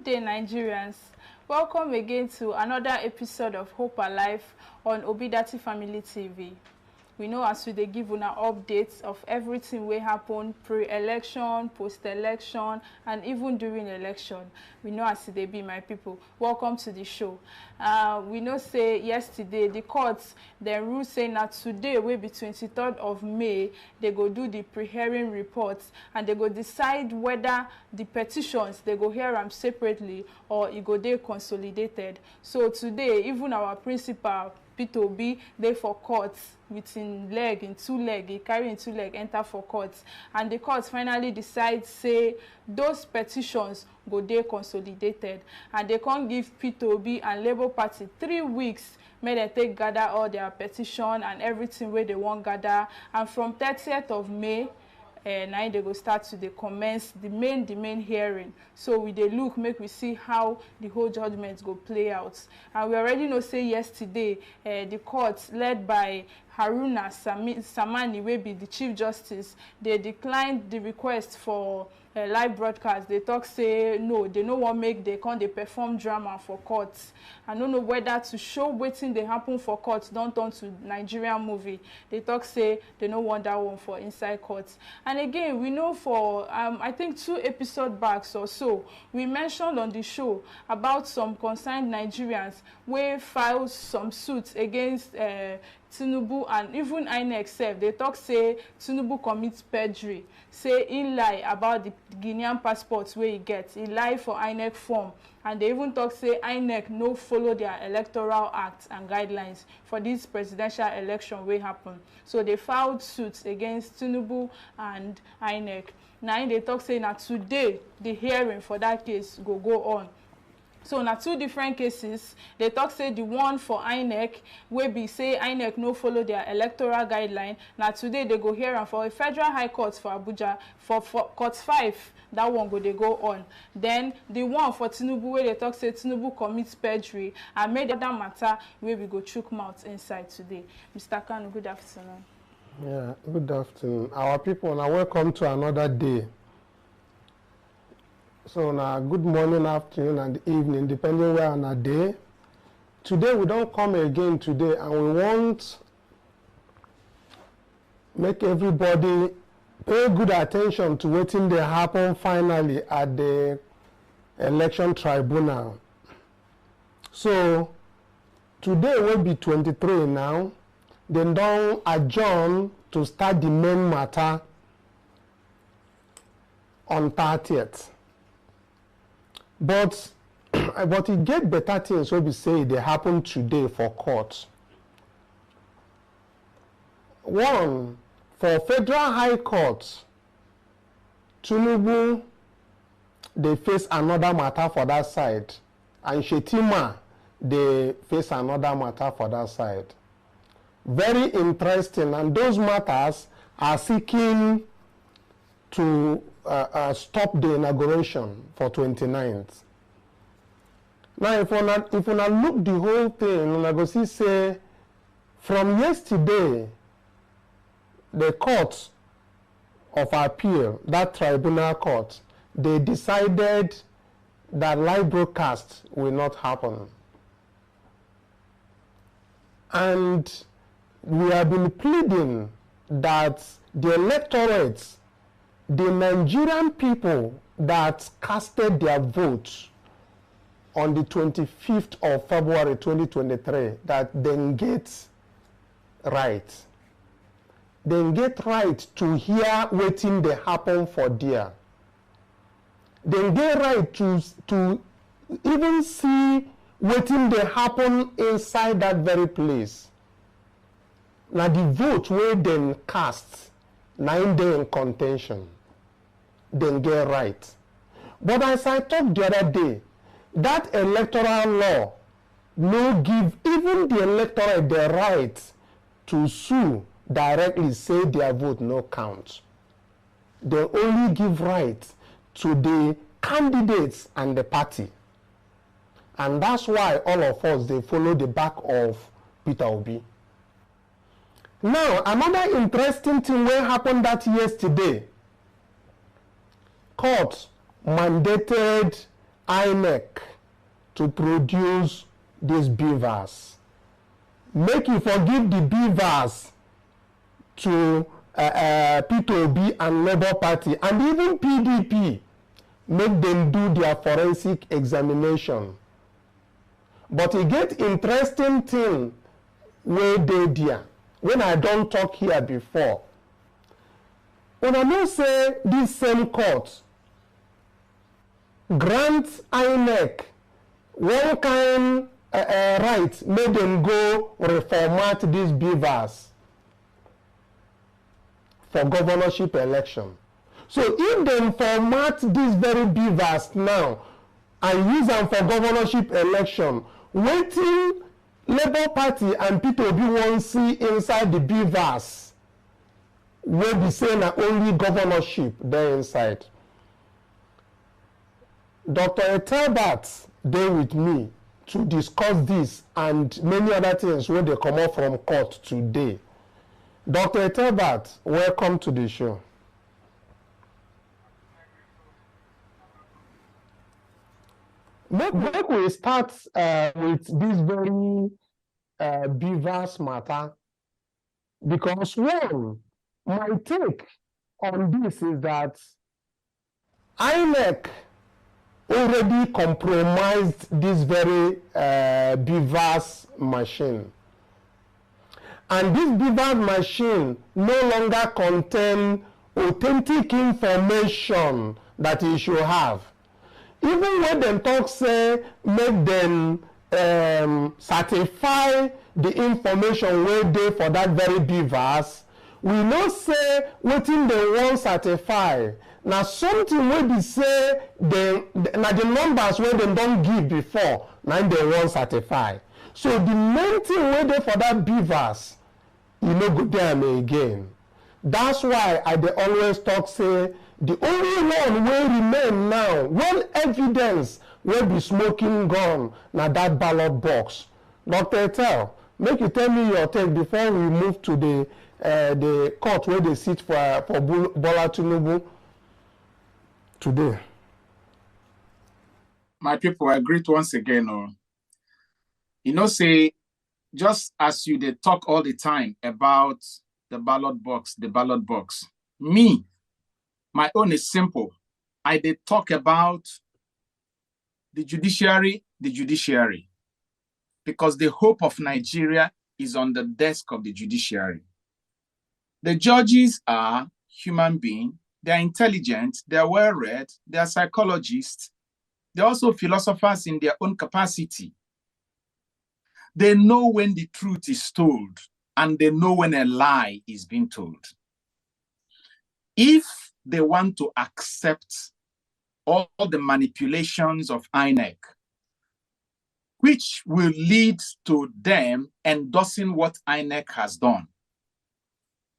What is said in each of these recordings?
day, Nigerians. Welcome again to another episode of Hope Alive on Obidati Family TV. We know as we give una updates of everything wey happen pre-election, post-election, and even during election. We know as they be, my people. Welcome to the show. We know say yesterday the courts then rule say that today will be 23rd of May they go do the pre-hearing reports and they go decide whether the petitions they go hear them separately or it go dey consolidated. So today even our principal P2B they for courts with in two leg, he carry in two leg, enter for courts. And the courts finally decide, say, those petitions go dey consolidated. And they can't give P2B and Labour Party 3 weeks, may they take gather all their petition and everything where they want gather. And from 30th of May, now they go start to commence the main hearing. So we dey look, make we see how the whole judgment go play out. And we already know say yesterday the court led by Haruna Samani, will be the Chief Justice, they declined the request for live broadcast. They talk say no, they no want make they perform drama for courts. I don't know whether to show wetin they happen for courts don't turn to Nigerian movie. They talk say they no want that one for inside courts. And again, we know for I think 2 episodes back or so, we mentioned on the show about some concerned Nigerians where filed some suits against Tinubu and even INEC sef. They talk say Tinubu commits perjury, say he lie about the Guinean passports where he gets. He lie for INEC form. And they even talk say INEC no follow their electoral acts and guidelines for this presidential election will happen. So they filed suits against Tinubu and INEC. Now they talk say now today the hearing for that case go on. So na 2 different cases. They talk say the one for INEC where be say INEC no follow their electoral guideline. Now today they go hear and for a federal high court for Abuja for court 5. That one they go on. Then the one for Tinubu where they talk say Tinubu commits perjury and made that matter where we go chook mouth inside today. Mr. Kanu, good afternoon. Yeah, good afternoon. Our people, now welcome to another day. So now good morning, afternoon, and evening, depending where on a day. Today we don't come again today, and we want make everybody pay good attention to wetin dey happen finally at the election tribunal. So today will be 23 now. Then don't adjourn to start the main matter on 30th. But it get better things what we say they happen today for court. One, for Federal High Court, Tinubu, they face another matter for that side. And Shetima, they face another matter for that side. Very interesting, and those matters are seeking to stop the inauguration for 29th. Now, if we look the whole thing, we go see say from yesterday, the court of appeal, that tribunal court, they decided that live broadcast will not happen. And we have been pleading that the electorates, the Nigerian people that casted their votes on the 25th of February 2023, that then get right. Then get right to hear wetin dey happen for there. Then get right to even see wetin dey happen inside that very place. Now the vote where then cast, 9 days in contention, then get right. But as I talked the other day, that electoral law no give even the electorate the right to sue directly, say their vote no count. They only give right to the candidates and the party. And that's why all of us, they follow the back of Peter Obi. Now, another interesting thing will happen that yesterday. Court mandated INEC to produce these beavers. Make you forgive the beavers to P2B and Labour Party and even PDP. Make them do their forensic examination. But e get interesting thing wey dey there when I don talk here before. Una know say this same court grant INEC one kind right make dem go reformat these beavers for governorship election. So if dem format these very beavers now and use them for governorship election, wetin Labour Party and P2B wan see inside the beavers wey be say na only governorship dey inside. Dr. Etelbert dey with me to discuss this and many other things wey dey comot from court today. Dr. Etelbert, welcome to the show. Make we start with this very beavers matter, because one, my take on this is that INEC already compromised this very beavers machine. And this beavers machine no longer contain authentic information that it should have. Even when dem talk say make dem certify the information wey dey for that very beavers, we know say wetin dem wan certify na something wey be say na the numbers wey dem don give before na im dem wan certify. So the main thing wey dey for that beavers, e no go dey am again. That's why I dey always talk say the only one wey remain now, one evidence wey be smoking gun, na that ballot box. Dr. Etel, make you tell me your take before we move to the court where they sit for Bola Tinubu today. My people, I greet once again. You know, say, just as you dey talk all the time about the ballot box, me, my own is simple. I dey talk about the judiciary, because the hope of Nigeria is on the desk of the judiciary. The judges are human beings, they're intelligent, they're well-read, they're psychologists, they're also philosophers in their own capacity. They know when the truth is told, and they know when a lie is being told. If they want to accept all the manipulations of INEC, which will lead to them endorsing what INEC has done,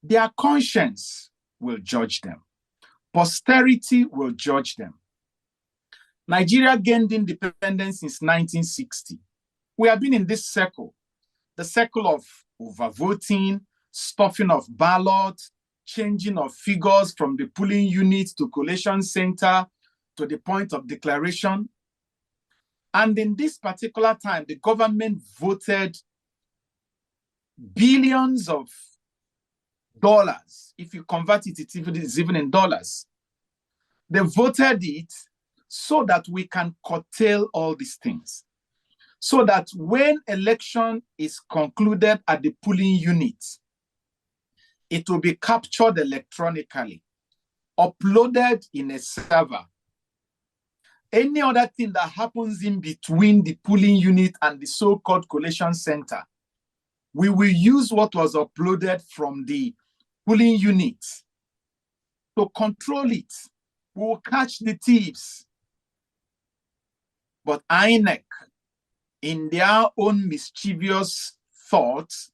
their conscience will judge them. Posterity will judge them. Nigeria gained independence since 1960. We have been in this circle, the circle of overvoting, stuffing of ballots, changing of figures from the polling unit to collation center to the point of declaration. And in this particular time, the government voted billions of dollars. If you convert it, it's even in dollars. They voted it so that we can curtail all these things. So that when election is concluded at the polling unit, it will be captured electronically, uploaded in a server. Any other thing that happens in between the polling unit and the so-called collation center, we will use what was uploaded from the polling unit to control it. We will catch the thieves. But INEC, in their own mischievous thoughts,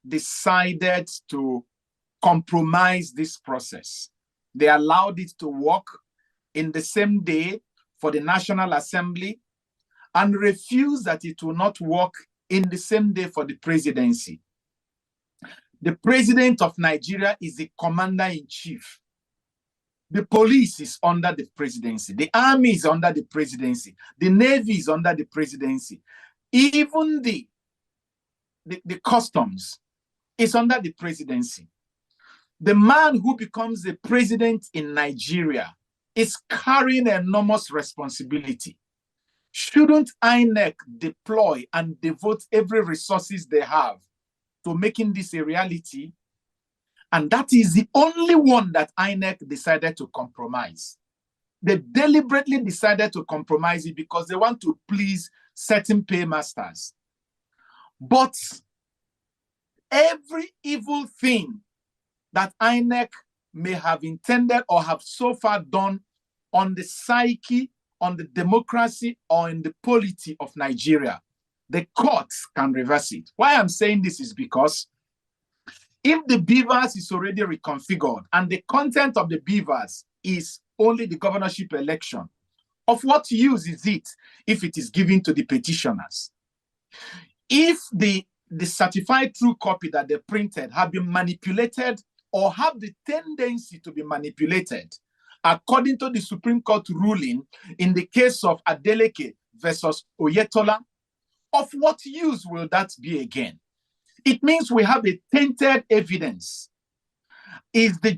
decided to compromise this process. They allowed it to work in the same day for the National Assembly and refused that it will not work in the same day for the presidency. The president of Nigeria is the commander-in-chief. The police is under the presidency. The army is under the presidency. The navy is under the presidency. Even the customs is under the presidency. The man who becomes the president in Nigeria is carrying enormous responsibility. Shouldn't INEC deploy and devote every resources they have to making this a reality? And that is the only one that INEC decided to compromise. They deliberately decided to compromise it because they want to please certain paymasters. But every evil thing that INEC may have intended or have so far done on the psyche, on the democracy, or in the polity of Nigeria, the courts can reverse it. Why I'm saying this is because if the beavers is already reconfigured and the content of the beavers is only the governorship election, of what use is it if it is given to the petitioners? If the certified true copy that they printed have been manipulated or have the tendency to be manipulated, according to the Supreme Court ruling in the case of Adeleke versus Oyetola, of what use will that be again? It means we have a tainted evidence. Are the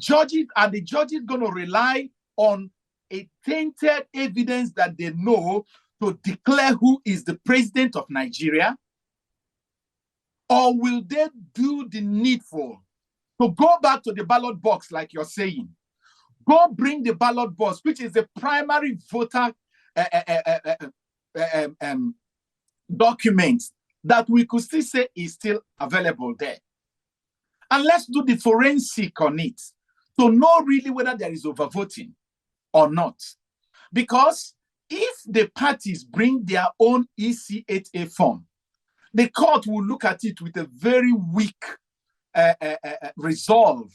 judges going to rely on a tainted evidence that they know to declare who is the president of Nigeria? Or will they do the needful to go back to the ballot box, like you're saying? Go bring the ballot box, which is the primary voter document that we could still say is still available there. And let's do the forensic on it to know really whether there is overvoting or not. Because if the parties bring their own EC8A form, the court will look at it with a very weak resolve.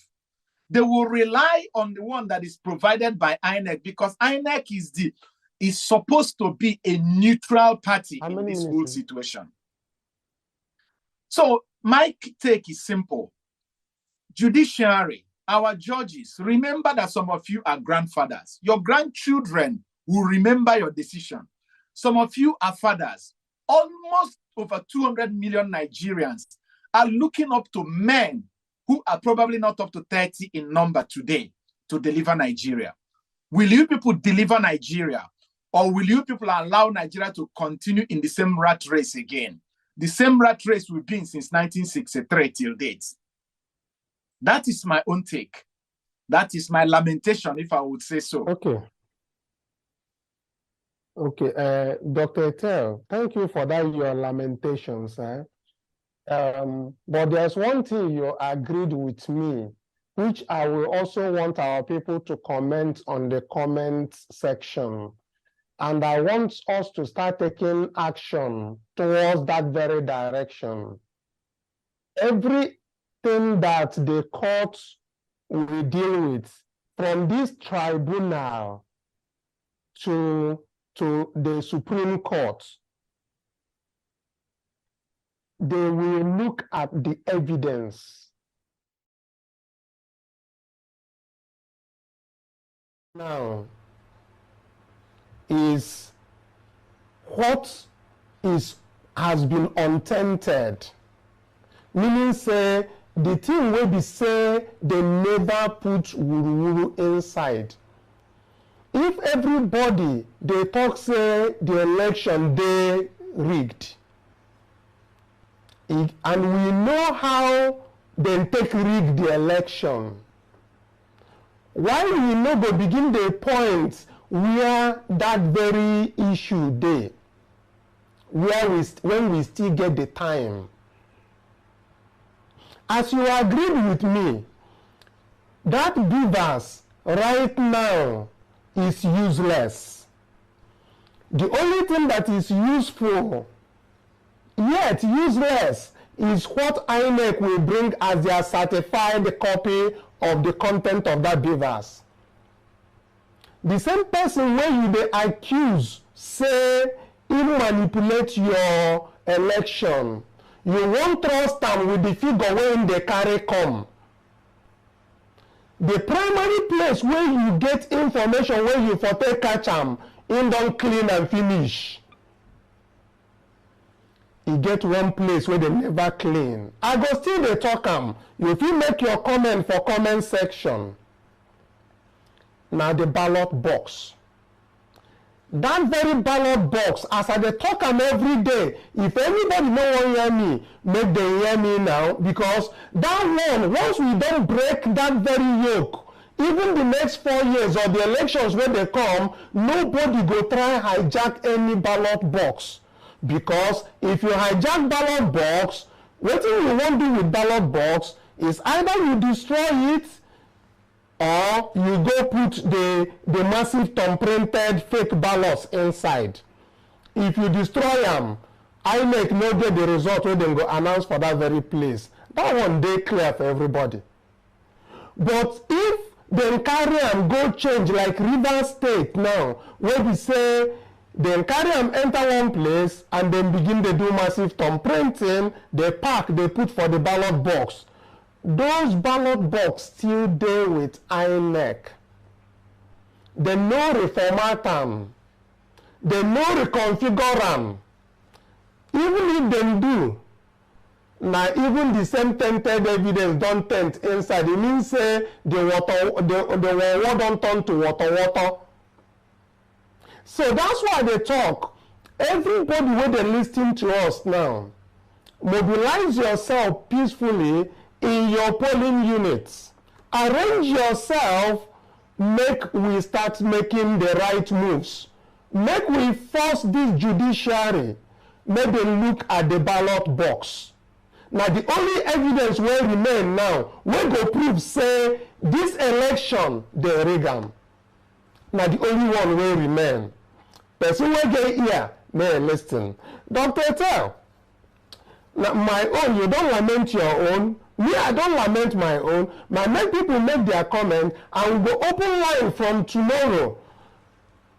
They will rely on the one that is provided by INEC because INEC is supposed to be a neutral party in this whole situation. So my take is simple. Judiciary, our judges, remember that some of you are grandfathers. Your grandchildren will remember your decision. Some of you are fathers. Almost over 200 million Nigerians are looking up to men who are probably not up to 30 in number today to deliver Nigeria. Will you people deliver Nigeria, or will you people allow Nigeria to continue in the same rat race again? The same rat race we've been since 1963 till date. That is my own take. That is my lamentation, if I would say so. Okay. Okay, Dr. Etel, thank you for that, your lamentations. But there's one thing you agreed with me, which I will also want our people to comment on the comment section. And I want us to start taking action towards that very direction. Everything that the court will deal with, from this tribunal to the Supreme Court, they will look at the evidence. Now, is what has been untainted, meaning say the thing wey be say they never put wuru inside. If everybody they talk say the election dey rigged, and we know how they take rig the election, why we no go begin the point where that very issue dey, when we still get the time? As you agreed with me, that beavers right now is useless. The only thing that is useful, yet useless, is what INEC will bring as their certified copy of the content of that beavers. The same person where you dey accuse say he manipulate your election, you won't trust am with the figure wey they carry come. the primary place where you get information where you for take catch am, in don clean and finish. E get one place where they never clean. I go still dey talk am. You fit make your comment for comment section. Na the ballot box. That very ballot box, as I dey talk am every day, if anybody no wan hear me, make dem hear me now, because that one, once we don break that very yoke, even the next 4 years or the elections wey dey come, nobody go try hijack any ballot box. Because if you hijack ballot box, wetin you wan do with ballot box is either you destroy it or you go put the massive thumb-printed fake ballots inside. If you destroy am, INEC no get the result wey dem go announce for that very place. That one dey clear for everybody. But if dem carry am go change like Rivers State now, wey be say dem carry am enter one place and dem begin dey do massive thumb-printing, dey pack, dey put for the ballot box. Those ballot box still dey with INEC. Dem no reformat am. Dem no reconfigure am. Even if dem do, na even the same tainted evidence don taint inside. E mean say the water don turn to water. So that's why they talk. Everybody wey dey lis ten to us now, mobilize yourself peacefully in your polling units. Arrange yourself, make we start making the right moves. Make we force this judiciary, make dem look at the ballot box. Now the only evidence wey remain now, wey go prove say this election dey rig am. Na the only one wey remain. Person wey get ear may lis ten. Dr. Tell, na my own, you don lament your own. Me, I don lament my own. Make people make their comment, and we go open line from tomorrow.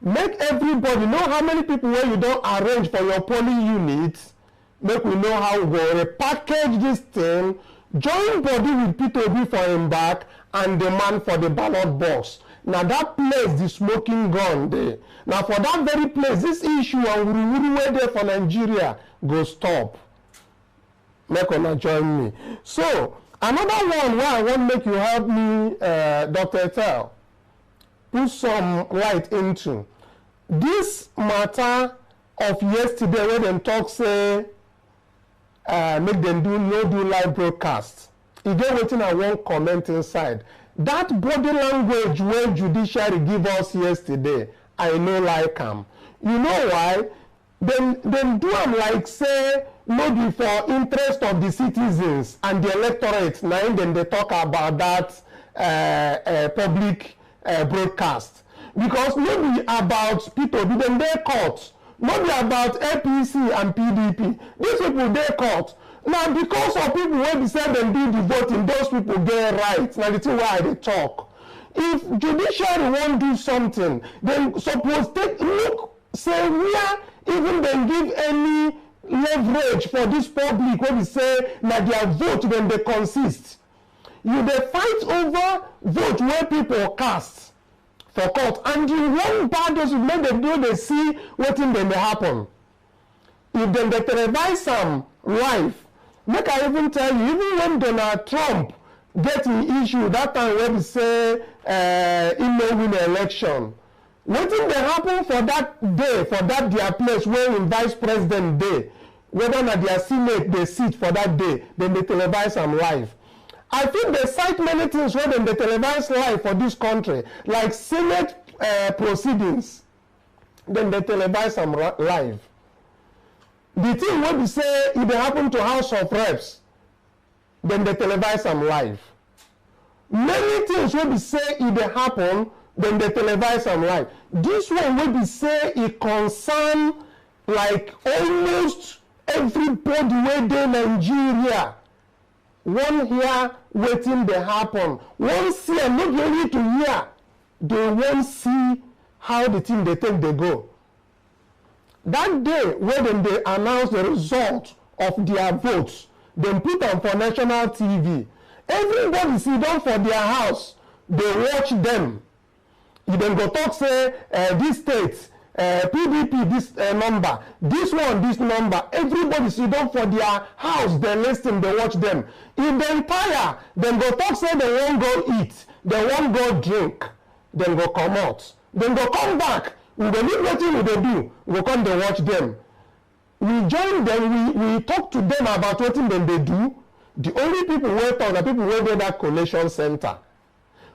Make everybody know how many people wey you don arrange for your polling units. Make we know how we go repackage this thing, join body with P2B for him back, and the man for the ballot box. Now that place, the smoking gun there. Now for that very place, this issue and wuri wey there for Nigeria go stop. Make una join me. So another one where I want make you help me, Dr. Etel, put some light into this matter of yesterday where them talk say make them do live broadcast. E get wetin I wan comment inside. That body language wey judiciary give us yesterday, I no like am. You know why? Dem do am like say no be for interest of the citizens and the electorate. Na im dem dey talk about that public broadcast, because no be about P2B, dem dey court. No be about APC and PDP. These people dey court. Now because of people wey be say dem do the voting, those people get right. Na the thing wey I dey talk. If judiciary wan do something, dem suppose take look say where even dem give any leverage for this public wey be say na their vote dem dey consist. You dey fight over vote wey people cast for court, and you wan bad those make dem no dey see wetin dem dey happen. If dem dey televise am live, make I even tell you, even when Donald Trump get an issue that time wey be say he no win the election, wetin dey happen for that day, for that their place where im vice president dey, whether na their senate dey sit for that day, dem dey televise am live. I think they cite many things where dem dey televise live for this country, like senate proceedings, dem dey televise am live. The thing wey be say e dey happen to House of Reps, dem dey televise am live. Many things wey be say e dey happen, dem dey televise am live. This one wey be say e concern like almost everybody wey dey Nigeria. One hear wetin dey happen, one see am, no be only to hear, they wan see how the thing dey take dey go. That day wey dem dey announce the result of their votes, dem put am for national TV. Everybody sit down for their house, they watch them. You then go talk say this state, PDP this number, this one this number. Everybody sit down for their house, they listen, they watch them. If they tire, then go talk say they won't go eat, they won't go drink, then go come out, then go come back. We go leave nothing we dey do, we go come dey watch them. We join them, we talk to them about wetin dem dey do. The only people wey talk na people wey dey that collation center.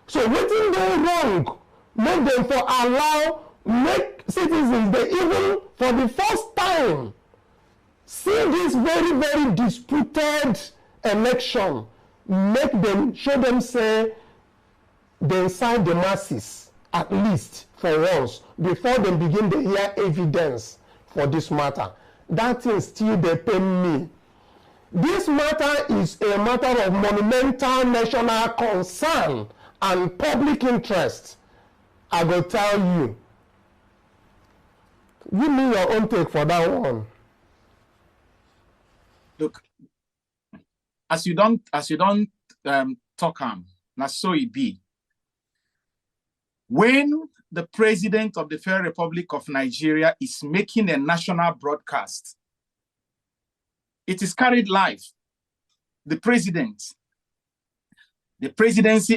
So wetin go wrong? Make them for allow make citizens dey even for the first time see this very very disputed election. Make them show them say they incite the masses at least for once before they begin to hear evidence for this matter. That thing still dey pain me. This matter is a matter of monumental national concern and public interest. I go tell you. Give me your own take for that one. Look, as you don't talk na so it be. When the president of the Federal Republic of Nigeria is making a national broadcast, it is carried live. The presidency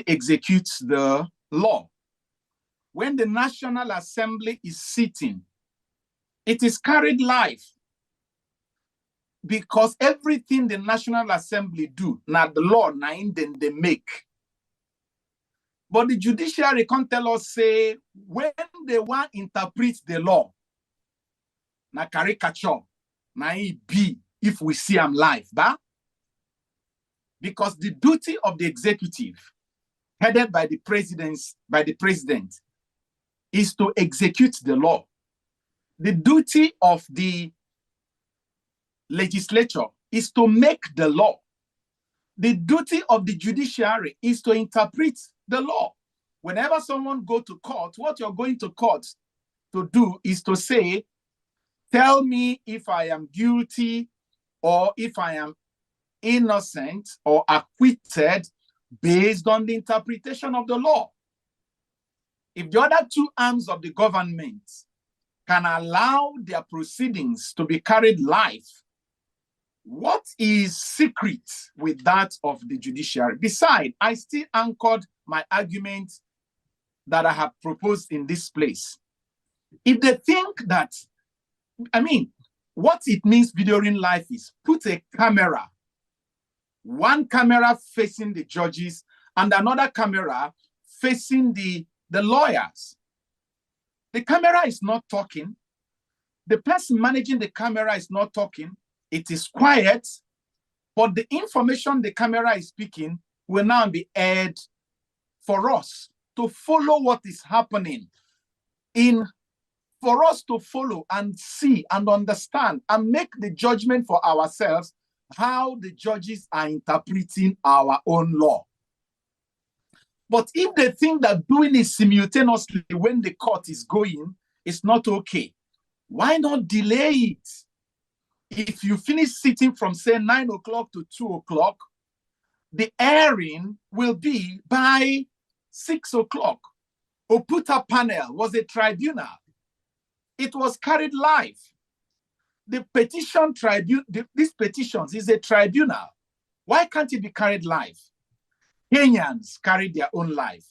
executes the law. When the National Assembly is sitting, it is carried live. Because everything the National Assembly do, now the law, then they make. But the judiciary can't tell us, say, when they want to interpret the law, na caricature, na it be, if we see them live, bah? Because the duty of the executive, headed by the president, is to execute the law. The duty of the legislature is to make the law. The duty of the judiciary is to interpret the law. Whenever someone go to court, what you're going to court to do is to say, tell me if I am guilty or if I am innocent or acquitted based on the interpretation of the law. If the other two arms of the government can allow their proceedings to be carried live, what is secret with that of the judiciary? Besides, I still anchored my argument that I have proposed in this place. If they think that, what it means videoing live is put a camera, one camera facing the judges and another camera facing the lawyers. The camera is not talking. The person managing the camera is not talking. It is quiet, but the information the camera is speaking will now be aired for us to follow what is happening, for us to follow and see and understand and make the judgment for ourselves how the judges are interpreting our own law. But if they think that doing it simultaneously when the court is going is not okay, why not delay it? If you finish sitting from, say, 9 o'clock to 2 o'clock, the airing will be by 6 o'clock. Oputa panel was a tribunal. It was carried live. The petition tribunal, these petitions is a tribunal. Why can't it be carried live? Kenyans carry their own life.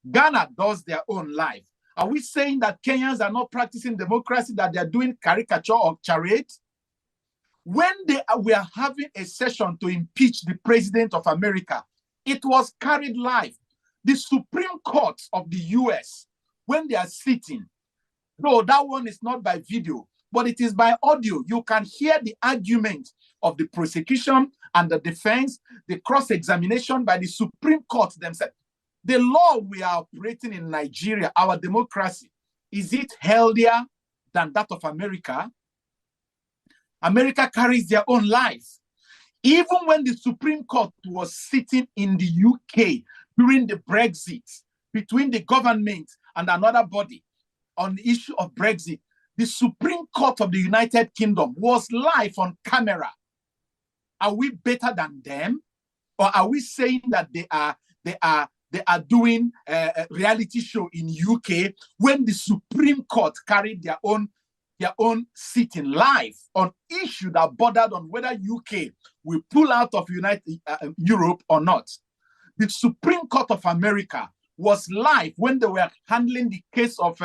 Ghana does their own life. Are we saying that Kenyans are not practicing democracy, that they're doing caricature or charade? When we are having a session to impeach the president of America, it was carried live. The Supreme Court of the US, when they are sitting, no, that one is not by video, but it is by audio. You can hear the argument of the prosecution and the defense, the cross-examination by the Supreme Court themselves. The law we are operating in Nigeria, our democracy, is it healthier than that of America? America carries their own lives. Even when the Supreme Court was sitting in the UK during the Brexit, between the government and another body on the issue of Brexit, the Supreme Court of the United Kingdom was live on camera. Are we better than them? Or are we saying that they they are doing a reality show in UK when the Supreme Court carried their own sitting live on issue that bordered on whether UK will pull out of Europe or not. The Supreme Court of America was live when they were handling the case of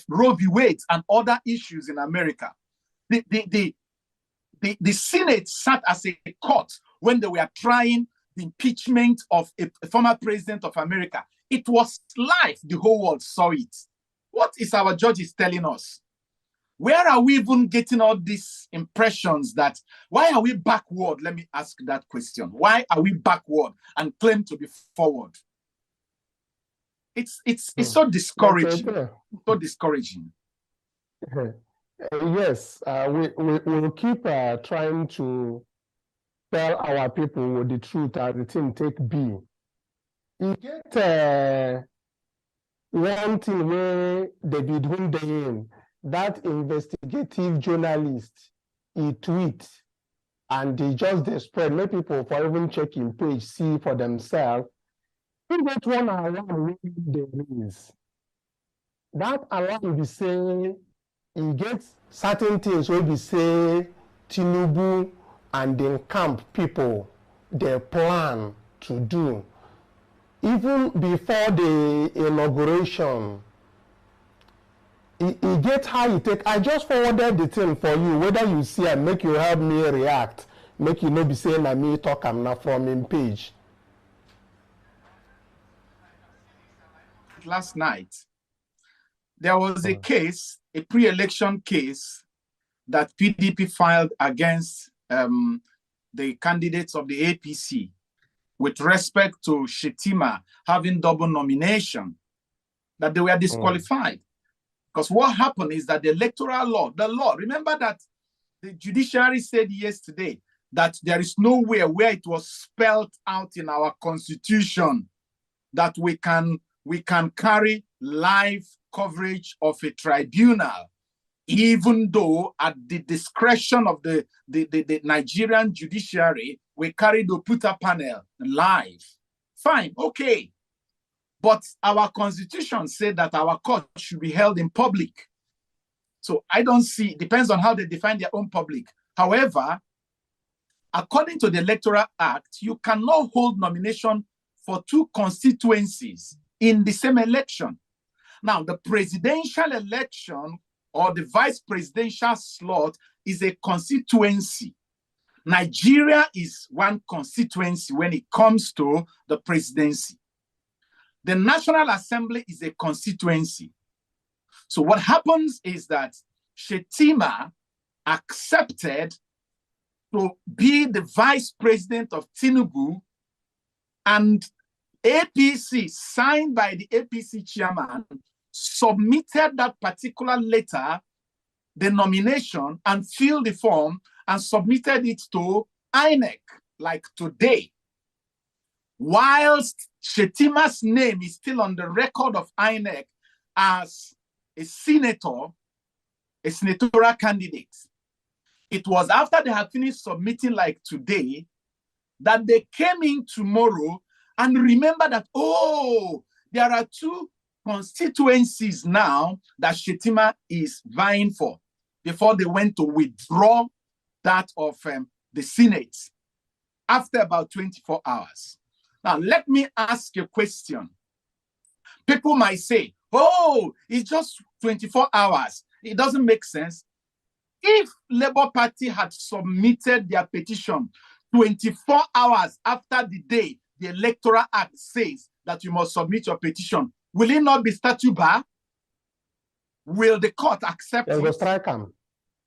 Roe v. Wade and other issues in America. The Senate sat as a court when they were trying the impeachment of a former president of America. It was live. The whole world saw it. What is our judges telling us? Where are we even getting all these impressions that, why are we backward? Let me ask that question. Why are we backward and claim to be forward? It's so discouraging. So discouraging. Yes, we'll keep trying to tell our people the truth as the thing take be. You get one thing where David Hundeyin, that investigative journalist, he tweet and they just spread, let people for even checking page see for themselves. If that one alarm there is, that alarm be saying he gets certain things where we say Tinubu and the camp people they plan to do. Even before the inauguration, he get how you take. I just forwarded the thing for you, whether you see and make you help me react, make you not be saying that me talk I'm not from him page. Last night, there was a case, a pre-election case that PDP filed against the candidates of the APC with respect to Shettima having double nomination, that they were disqualified. Because what happened is that the electoral law, remember that the judiciary said yesterday that there is nowhere where it was spelled out in our constitution that we can carry live coverage of a tribunal, even though at the discretion of the Nigerian judiciary, we carry the Oputa panel live. Fine, okay. But our constitution said that our court should be held in public. So I don't see, depends on how they define their own public. However, according to the Electoral Act, you cannot hold nomination for two constituencies in the same election. Now, the presidential election or the vice presidential slot is a constituency. Nigeria is one constituency when it comes to the presidency. The National Assembly is a constituency. So what happens is that Shettima accepted to be the vice president of Tinubu, and APC, signed by the APC chairman, submitted that particular letter, the nomination, and filled the form and submitted it to INEC, like today. Whilst Shettima's name is still on the record of INEC as a senator, a senatorial candidate. It was after they had finished submitting, like today, that they came in tomorrow and remember that, oh, there are two constituencies now that Shettima is vying for before they went to withdraw that of the Senate after about 24 hours. Now, let me ask you a question. People might say, oh, it's just 24 hours. It doesn't make sense. If Labour Party had submitted their petition 24 hours after the day the Electoral Act says that you must submit your petition, will it not be statute bar? Will the court accept it? Then go strike them.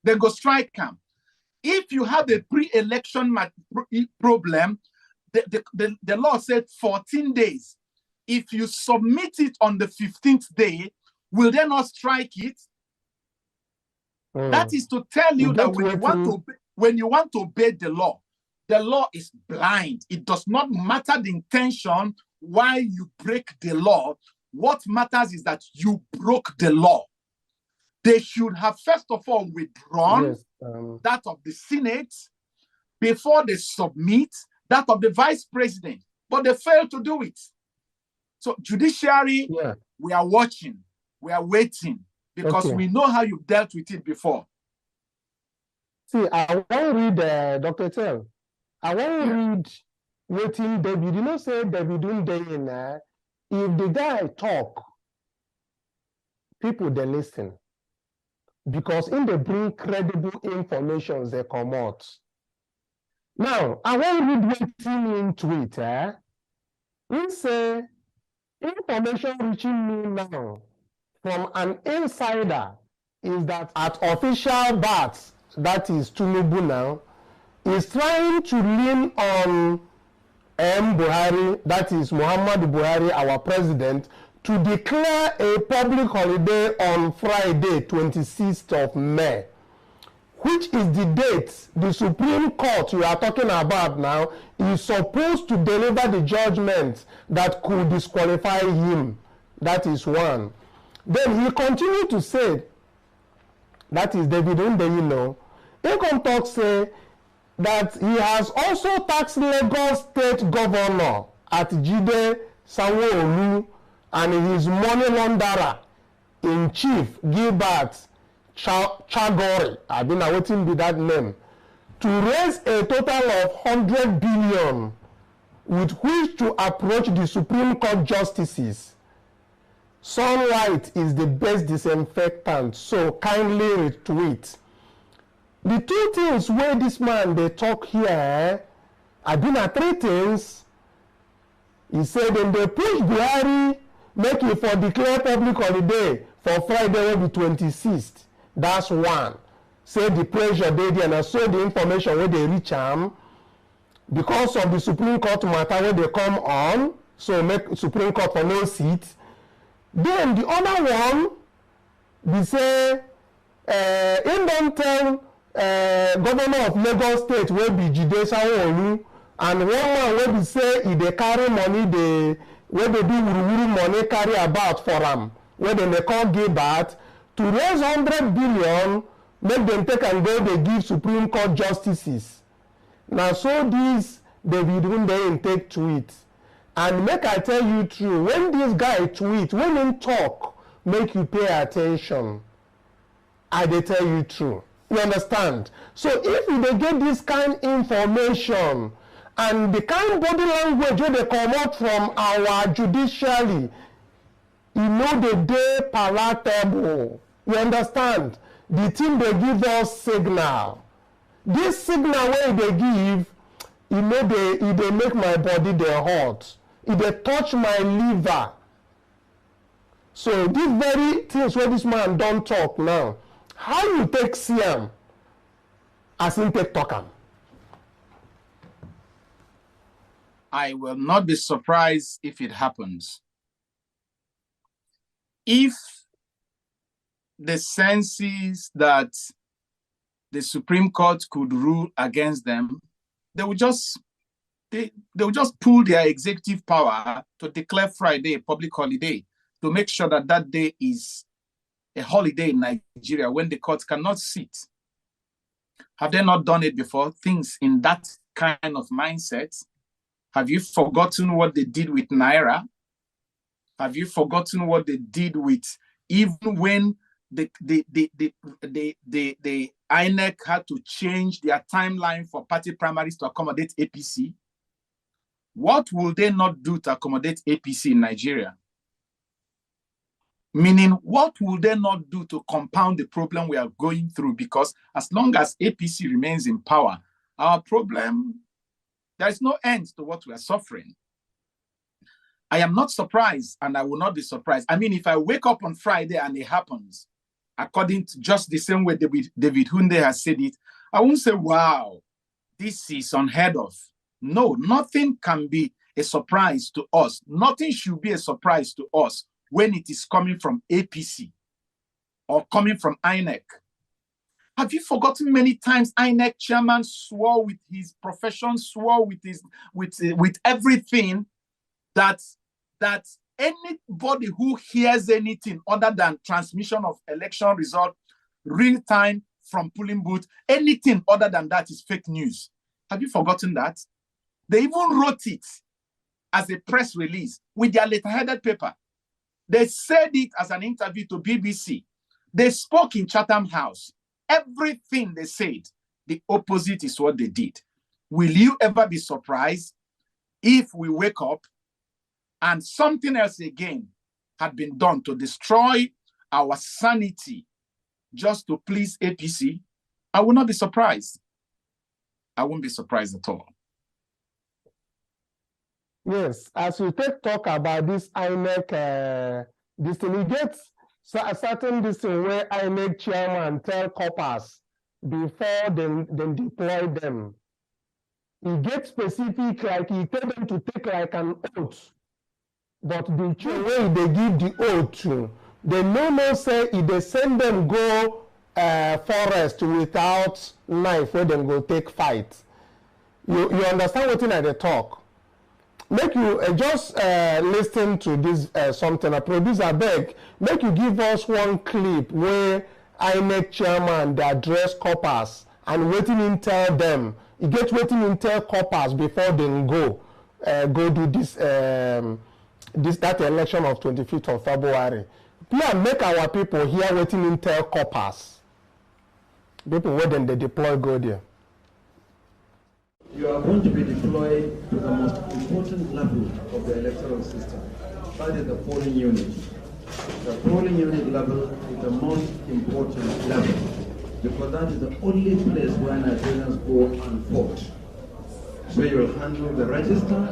Then go strike them. If you have a pre-election problem, the law said 14 days. If you submit it on the 15th day, will they not strike it? That is to tell you that when you want to obey the law is blind. It does not matter the intention why you break the law. What matters is that you broke the law. They should have first of all withdrawn that of the Senate before they submit that of the vice president. But they failed to do it. So judiciary, Yeah. we are watching, we are waiting, because Okay. we know how you've dealt with it before. See, I want to read, Dr. Tell. I want to read waiting David. You know, say David in if the guy talk, people they listen. Because in they bring credible information, they come out. Now, I want to read waiting into it. He say, information reaching me now from an insider is that at official BAT, that is Tinubu now, is trying to lean on Buhari, that is Muhammadu Buhari, our president, to declare a public holiday on Friday, 26th of May, which is the date the Supreme Court you are talking about now is supposed to deliver the judgment that could disqualify him. That is one. Then he continued to say, that is David Ndeyino, Income Talk say that he has also taxed Lagos State Governor at Chidi Sanwo-Olu and his money launderer in chief Gilbert Chagori, I've been awaiting with that name, to raise a total of 100 billion with which to approach the Supreme Court justices. Sunlight is the best disinfectant, so kindly retweet. The two things where this man they talk here, I've been at three things. He said when they push Buhari, make it for declare public holiday for Friday will be 26th. That's one. Say the pressure they did and I saw the information where they reach him because of the Supreme Court matter where they come on, so make Supreme Court for no seat. Then the other one, they say, in don't tell governor of Lagos State will be Chidi Sanwo-Olu, and one man will be say if they carry money, where they do money carry about for them, where they may call Gilbert, to raise 100 billion, make them take and go, they give Supreme Court justices. Now, so this David Hunde take tweet. And make I tell you true, when this guy tweet, when him talk, make you pay attention. I dey tell you true. You understand? So if you dey get this kind information and the kind body language wey dey comot from our judiciary, e no dey dey palatable. You understand? The thing dey give us signal. This signal wey e dey give, e dey make my body dey hot. E dey touch my liver. So these very things wey this man don talk now, how you take see am as him take talk am? I will not be surprised if it happens. If the senses that the Supreme Court could rule against them, they will just pull their executive power to declare Friday a public holiday to make sure that that day is a holiday in Nigeria when the court cannot sit. Have they not done it before? Things in that kind of mindset. Have you forgotten what they did with Naira? Have you forgotten what they did with even when the INEC had to change their timeline for party primaries to accommodate APC? What will they not do to accommodate APC in Nigeria? Meaning, what will they not do to compound the problem we are going through? Because as long as APC remains in power, our problem, there is no end to what we are suffering. I am not surprised, and I will not be surprised. I mean, if I wake up on Friday and it happens, according to just the same way David Hunde has said it, I won't say, wow, this is unheard of. No, nothing can be a surprise to us. Nothing should be a surprise to us when it is coming from APC or coming from INEC. Have you forgotten many times INEC chairman swore with his profession, swore with everything that anybody who hears anything other than transmission of election result, real time from polling booth, anything other than that is fake news. Have you forgotten that? They even wrote it as a press release with their letter-headed paper. They said it as an interview to BBC. They spoke in Chatham House. Everything they said, the opposite is what they did. Will you ever be surprised if we wake up and something else again had been done to destroy our sanity just to please APC? I will not be surprised. I won't be surprised at all. Yes, as we talk about this INEC, this thing, we get a certain this thing where INEC chairman tell coppers before they deploy them. He gets specific, like he tell them to take like an oath. But the way they give the oath to, they no say if they send them go forest without knife where them go take fight. You understand what I talk? Make you just listen to this something. A producer beg, make you give us one clip where INEC chairman they address coppers and waiting in tell them. You get waiting in tell coppers before they go do this that election of 25th of February. Please make our people here waiting in tell coppers. People where then they deploy go there. You are going to be deployed to the most important level of the electoral system. That is the polling unit. The polling unit level is the most important level because that is the only place where Nigerians go and vote. So you will handle the register,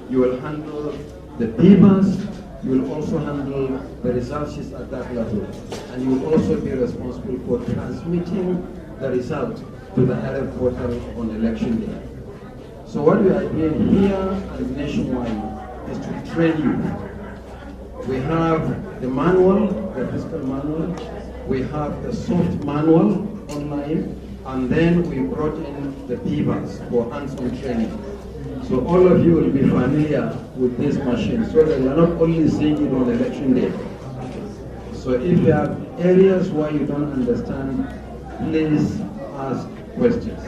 you will handle the papers, you will also handle the results at that level, and you will also be responsible for transmitting the result to the electoral portal on election day. So what we are doing here and nationwide is to train you. We have the manual, the physical manual, we have the soft manual online, and then we brought in the papers for hands-on training. So all of you will be familiar with this machine so that you are not only seeing it on election day. So if you have areas where you don't understand, please ask questions.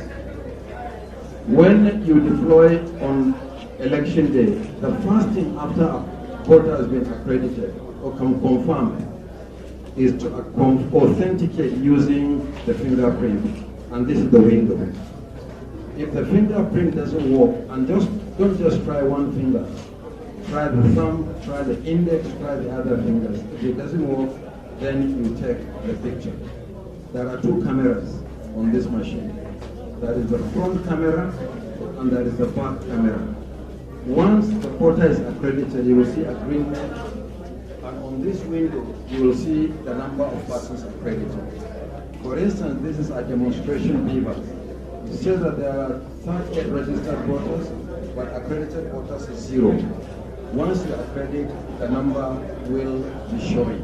When you deploy on election day, the first thing after a voter has been accredited or confirmed is to authenticate using the fingerprint. And this is the window. If the fingerprint doesn't work, and don't just try one finger. Try the thumb, try the index, try the other fingers. If it doesn't work, then you take the picture. There are two cameras on this machine. There is the front camera and there is the back camera. Once the voter is accredited, you will see a green light. And on this window, you will see the number of persons accredited. For instance, this is a demonstration paper. It says that there are 38 registered voters, but accredited voters is 0. Once you accredit, the number will be showing.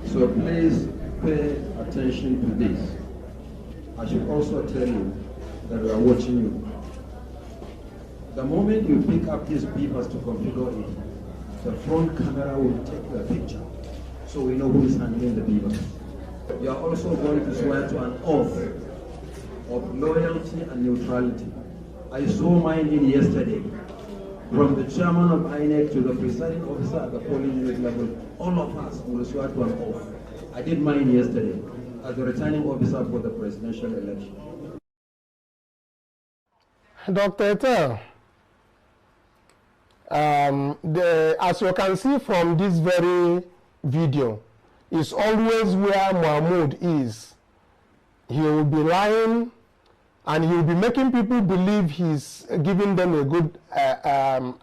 So please pay attention to this. I should also tell you that we are watching you. The moment you pick up these papers to configure it, the front camera will take your picture, so we know who is handling the papers. You are also going to swear to an oath of loyalty and neutrality. I saw mine in yesterday. From the chairman of INEC to the presiding officer at the polling unit level, all of us will swear to an oath. I did mine yesterday as the returning officer for the presidential election. Dr. Etel, as you can see from this very video, it's always where Mahmoud is. He will be lying and he will be making people believe he's giving them a good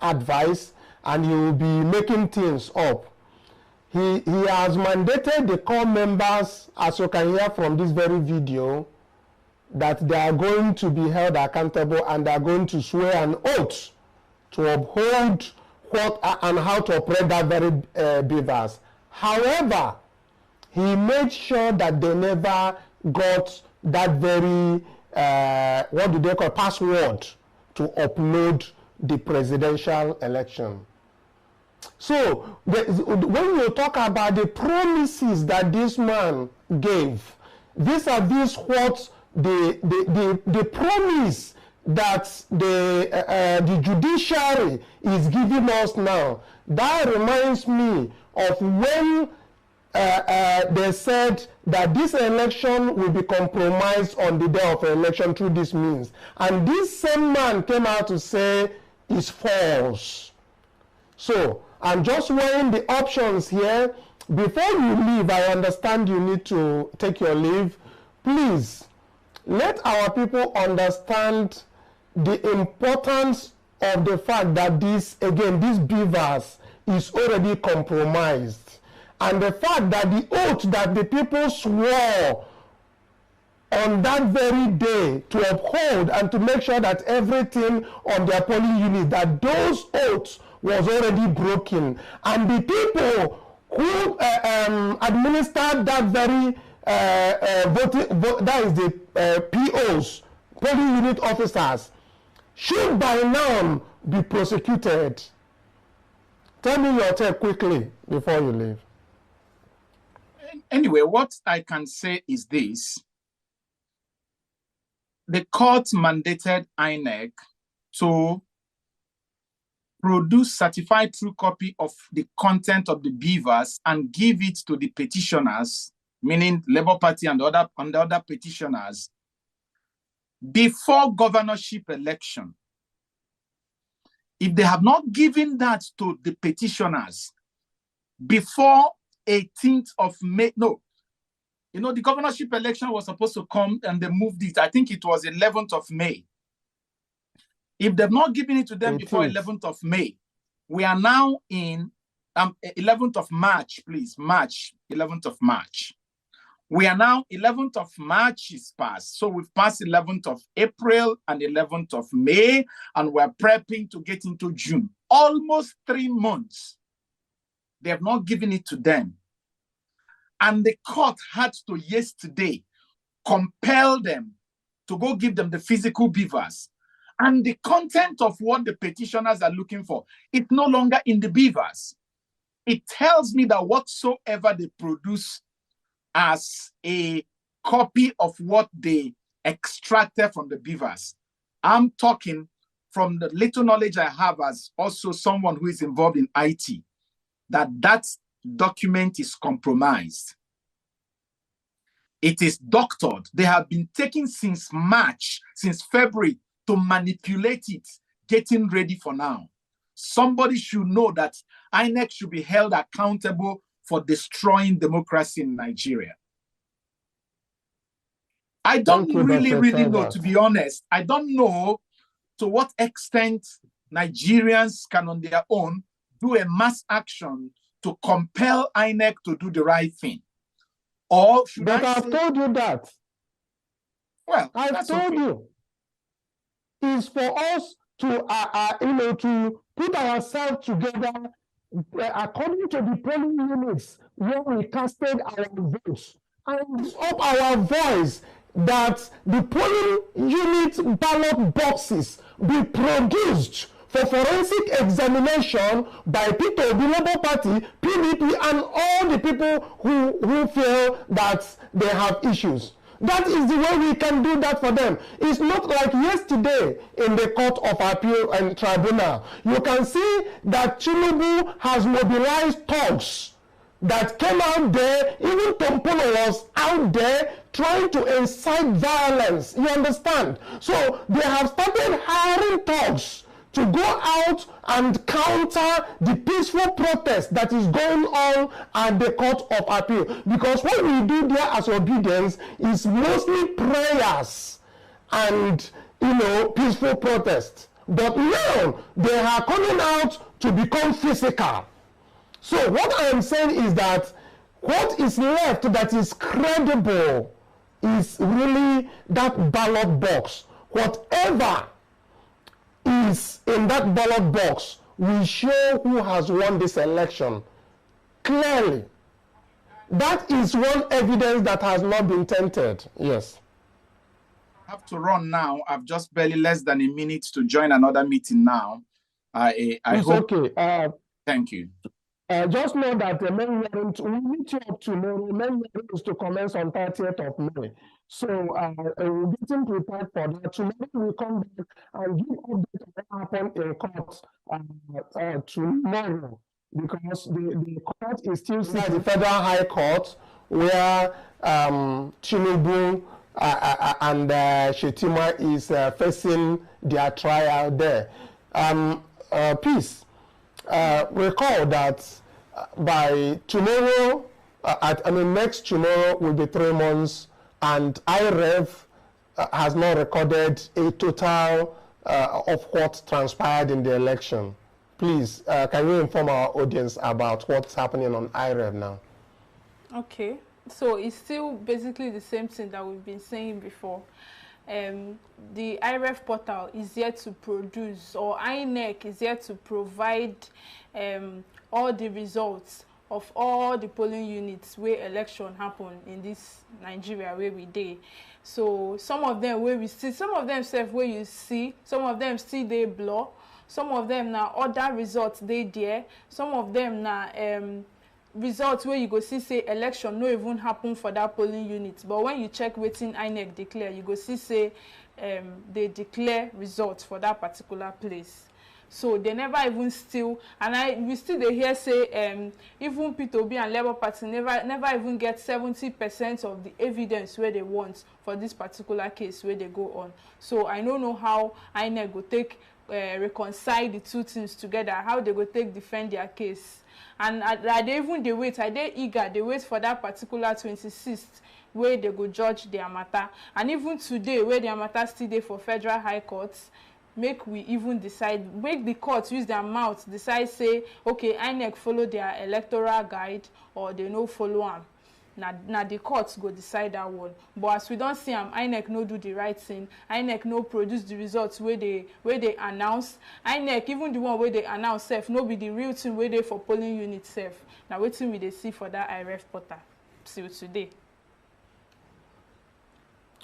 advice, and he will be making things up. He has mandated the core members, as you can hear from this very video, that they are going to be held accountable and they are going to swear an oath to uphold what and how to operate that very beavers. However, he made sure that they never got that very, what do they call, password to upload the presidential election. So, when you talk about the promises that this man gave, these are what the promise that the judiciary is giving us now, that reminds me of when they said that this election will be compromised on the day of election through this means. And this same man came out to say it's false. So I'm just weighing the options here. Before you leave, I understand you need to take your leave. Please, let our people understand the importance of the fact that this beavers is already compromised. And the fact that the oath that the people swore on that very day to uphold and to make sure that everything on their polling unit, that those oaths was already broken. And the people who administered that very that is the POs, polling unit officers, should by now be prosecuted. Tell me your take quickly before you leave. Anyway, what I can say is this. The court mandated INEC to produce certified true copy of the content of the beavers and give it to the petitioners, meaning Labour Party and the other petitioners, before governorship election. If they have not given that to the petitioners before 18th of May, no, you know, the governorship election was supposed to come and they moved it. I think it was 11th of May. If they've not given it to them before 11th of May, we are now in 11th of March, please, March, 11th of March. We are now 11th of March is passed. So we've passed 11th of April and 11th of May, and we're prepping to get into June. Almost 3 months. They have not given it to them. And the court had to yesterday compel them to go give them the physical beavers. And the content of what the petitioners are looking for, it's no longer in the beavers. It tells me that whatsoever they produce as a copy of what they extracted from the beavers, I'm talking from the little knowledge I have as also someone who is involved in IT, that document is compromised. It is doctored. They have been taken since March, since February, to manipulate it, getting ready for now. Somebody should know that INEC should be held accountable for destroying democracy in Nigeria. I don't really know, to be honest. I don't know to what extent Nigerians can on their own do a mass action to compel INEC to do the right thing. Or should but I've told you that. Well, I've told you. It's for us to, to put ourselves together according to the polling units where we casted our votes, and up our voice that the polling unit ballot boxes be produced for forensic examination by people of the Labour Party, PDP, and all the people who feel that they have issues. That is the way we can do that for them. It's not like yesterday in the Court of Appeal and Tribunal. You can see that Tinubu has mobilized thugs that came out there. Even Tompolo was out there trying to incite violence. You understand? So they have started hiring thugs to go out and counter the peaceful protest that is going on at the Court of Appeal. Because what we do there as obedience is mostly prayers and, peaceful protest. But now they are coming out to become physical. So what I am saying is that what is left that is credible is really that ballot box. Whatever is in that ballot box will show who has won this election clearly. That is one evidence that has not been tainted. Yes. I have to run now. I've just barely less than a minute to join another meeting now. I it's hope. Okay. Thank you. Just know that the main hearing, we meet you up tomorrow. Main hearing is to commence on 30th of May. So we're getting prepared for that. Tomorrow we come back and give update on what happened in court tomorrow, because the court is still sitting. The Federal High Court, where Tinubu and Shetima is facing their trial there. Please recall that by tomorrow, next tomorrow will be 3 months, and IREV has not recorded a total of what transpired in the election. Please, can you inform our audience about what's happening on IREV now? Okay, so it's still basically the same thing that we've been saying before. The IREV portal is yet to produce, or INEC is yet to provide all the results of all the polling units where election happen in this Nigeria where we dey. So some of them where we see, some of them self where you see, some of them still they blur, some of them now other results they there, some of them now results where you go see say election no even happen for that polling unit, but when you check wetin INEC declare, you go see say they declare results for that particular place. So they never even still, and we still they hear say even P2B and Labour Party never even get 70% of the evidence where they want for this particular case where they go on. So I don't know how INEC go take reconcile the two things together, how they go take defend their case. And they wait, they eager, they wait for that particular 26th where they go judge their matter. And even today, where their matter still there for Federal High Courts, make we even decide, make the courts use their mouth, decide, say, okay, INEC follow their electoral guide, or they no follow them. Now the courts go decide that one. But as we don't see them, INEC no do the right thing. INEC no produce the results where they announce. INEC, even the one where they announce self, no be the real thing where they for polling unit self. Now what thing we they see for that IREV portal till today.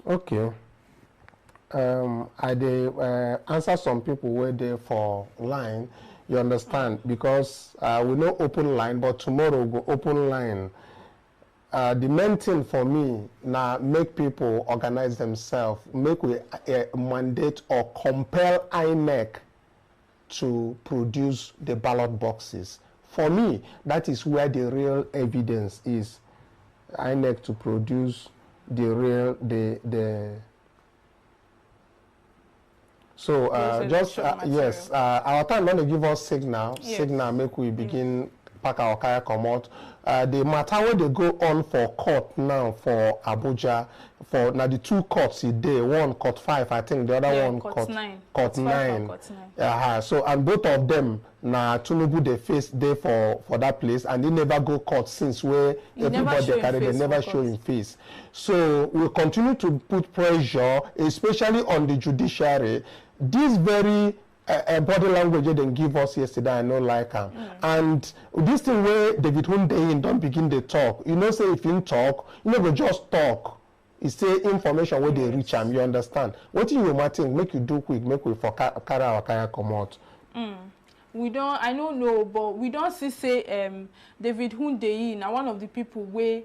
Okay. I dey answer some people where they for line. You understand? Because we no open line, but tomorrow we go open line. The main thing for me now, make people organize themselves, make we mandate or compel INEC to produce the ballot boxes. For me, that is where the real evidence is. INEC to produce the real, So just, yes, our time not to give us signal, yes. Signal make we begin pack our kaya come out. The matter where they go on for court now for Abuja, for now the two courts a day, one court 5, I think the other one court 9. Court 9. So and both of them now Tinubu they face there for that place, and they never go court since where everybody they never show in face. So we continue to put pressure, especially on the judiciary. This very body language they give us yesterday, I know like him. And this thing where David Hundeyin don't begin to talk. You know, say if you talk, you never just talk. It's say information where they reach him, you understand. What you might think, make you do quick, make we for carry our kaya come out. We don't, I don't know, but we don't see say David Hundeyin, now one of the people where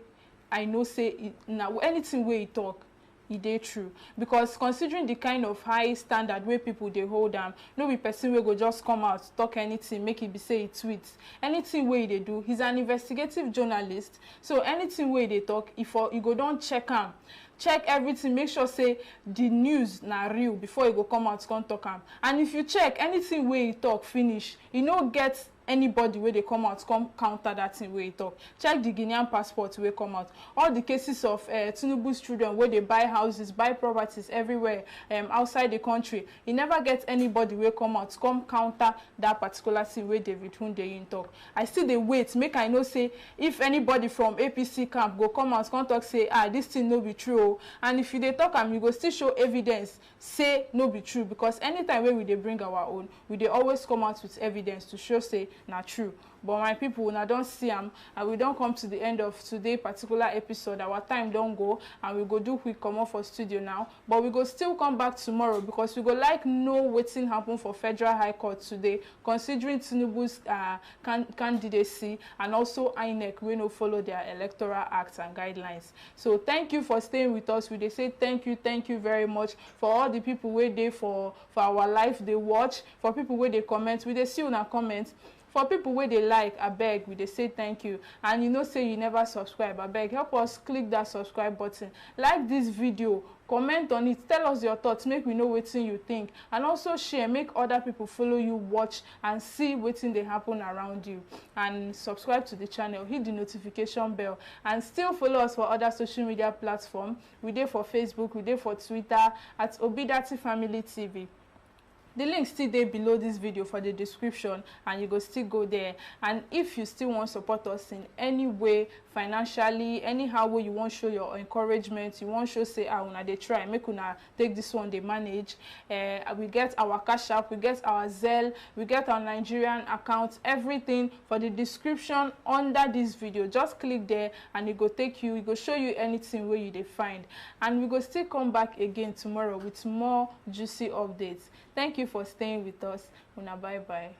I know say now anything where he talk, it is true, because considering the kind of high standard where people they hold them, no be person will go just come out talk anything, make it be say it tweets anything where they do. He's an investigative journalist, so anything where they talk, if you go don't check him, check everything, make sure say the news na real before you go come out come talk him. And if you check anything where you talk finish, you know get anybody where they come out come counter that thing where you talk. Check the Guinean passport where come out. All the cases of Tinubu's children where they buy houses, buy properties everywhere outside the country. You never get anybody where come out come counter that particular thing where David Hundeyin talk. I still they wait, make I know say if anybody from APC camp go come out come talk say this thing no be true. And if you they talk you go still show evidence say no be true, because anytime where we they bring our own, we they always come out with evidence to show say not true. but my people, una don't see them, and we don't come to the end of today particular episode. Our time don't go, and we go do quick come off for studio now, but we go still come back tomorrow because we go like know what's happen for Federal High Court today, considering Tinubu's candidacy, and also INEC we no follow their electoral acts and guidelines. So thank you for staying with us. We dey say thank you very much for all the people where they for our life they watch, for people where they comment, we dey see una comment. For people where they like, I beg, we they say thank you. And you know, say you never subscribe, I beg, help us click that subscribe button. Like this video, comment on it, tell us your thoughts, make we know what you think. And also share, make other people follow you, watch, and see what they happen around you. And subscribe to the channel, hit the notification bell, and still follow us for other social media platforms. We there for Facebook, we there for Twitter, at Obidati Family TV. The link still there below this video for the description, and you go still go there. And if you still want to support us in any way, financially, anyhow way you want to show your encouragement, you want to show say una they try make una take this one they manage, we get our Cash App, we get our Zelle, we get our Nigerian account, everything for the description under this video. Just click there and it go take you, it go show you anything where you they find. And we go still come back again tomorrow with more juicy updates. Thank you for staying with us. Una bye bye.